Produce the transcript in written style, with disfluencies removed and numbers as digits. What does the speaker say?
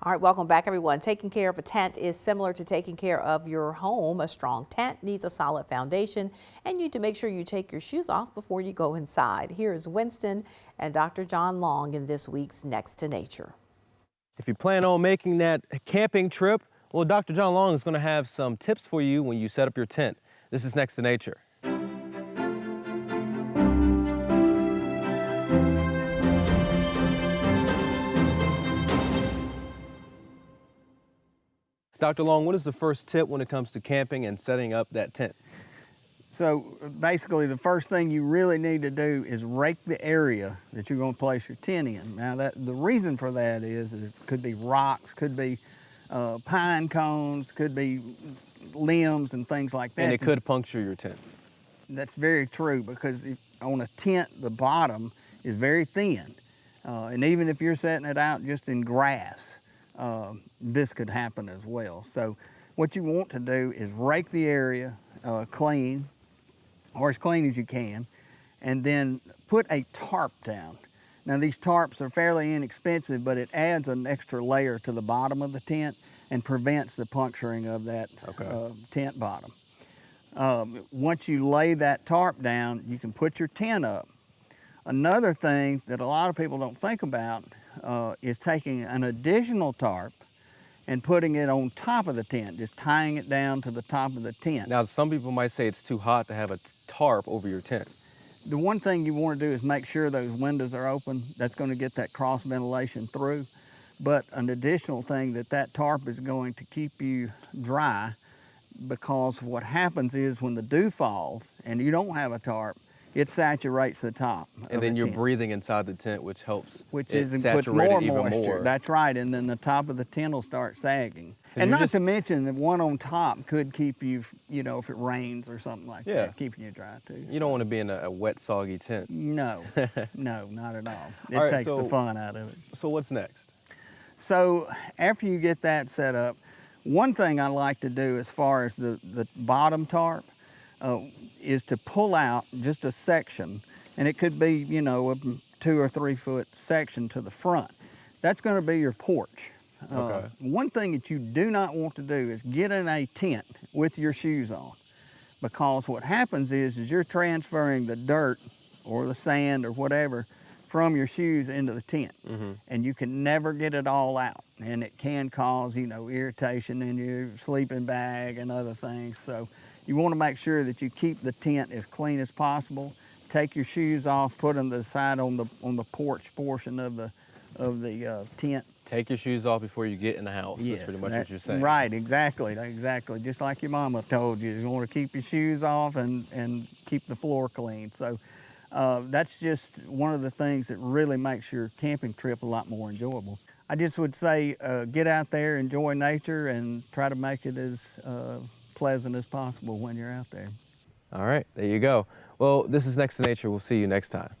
All right, welcome back, everyone. Taking care of a tent is similar to taking care of your home. A strong tent needs a solid foundation, and you need to make sure you take your shoes off before you go inside. Here is Winston and Dr. John Long in this week's Next to Nature. If you plan on making that camping trip, well, Dr. John Long is going to have some tips for you when you set up your tent. This is Next to Nature. Dr. Long, what is the first tip when it comes to camping and setting up that tent? So basically the first thing you really need to do is rake the area that you're going to place your tent in. Now the reason for that is it could be rocks, could be pine cones, could be limbs and things like that. And it could puncture your tent. That's very true, because on a tent the bottom is very thin. And even if you're setting it out just in grass, this could happen as well. So what you want to do is rake the area clean, or as clean as you can, and then put a tarp down. Now these tarps are fairly inexpensive, but it adds an extra layer to the bottom of the tent and prevents the puncturing of that tent bottom. Once you lay that tarp down, you can put your tent up. Another thing that a lot of people don't think about is taking an additional tarp and putting it on top of the tent, just tying it down to the top of the tent. Now, some people might say it's too hot to have a tarp over your tent. The one thing you want to do is make sure those windows are open. That's going to get that cross ventilation through. But an additional thing, that tarp is going to keep you dry, because what happens is when the dew falls and you don't have a tarp, it saturates the top. And then you're breathing inside the tent, which helps. Which puts more moisture. That's right, and then the top of the tent will start sagging. And not to mention the one on top could keep you, if it rains or something like that, keeping you dry too. You don't want to be in a wet, soggy tent. No, no, not at all. It takes the fun out of it. So what's next? So after you get that set up, one thing I like to do as far as the bottom tarp is to pull out just a section, and it could be, a 2 or 3 foot section to the front. That's going to be your porch. One thing that you do not want to do is get in a tent with your shoes on, because what happens is you're transferring the dirt or the sand or whatever from your shoes into the tent, and you can never get it all out, and it can cause irritation in your sleeping bag and other things. So you want to make sure that you keep the tent as clean as possible. Take your shoes off, put them to the side on the porch portion of the tent. Take your shoes off before you get in the house. Yes, that's pretty much what you're saying. Right, exactly. Just like your mama told you. You want to keep your shoes off and keep the floor clean. So that's just one of the things that really makes your camping trip a lot more enjoyable. I just would say get out there, enjoy nature, and try to make it as pleasant as possible when you're out there. All right, there you go. Well, this is Next to Nature. We'll see you next time.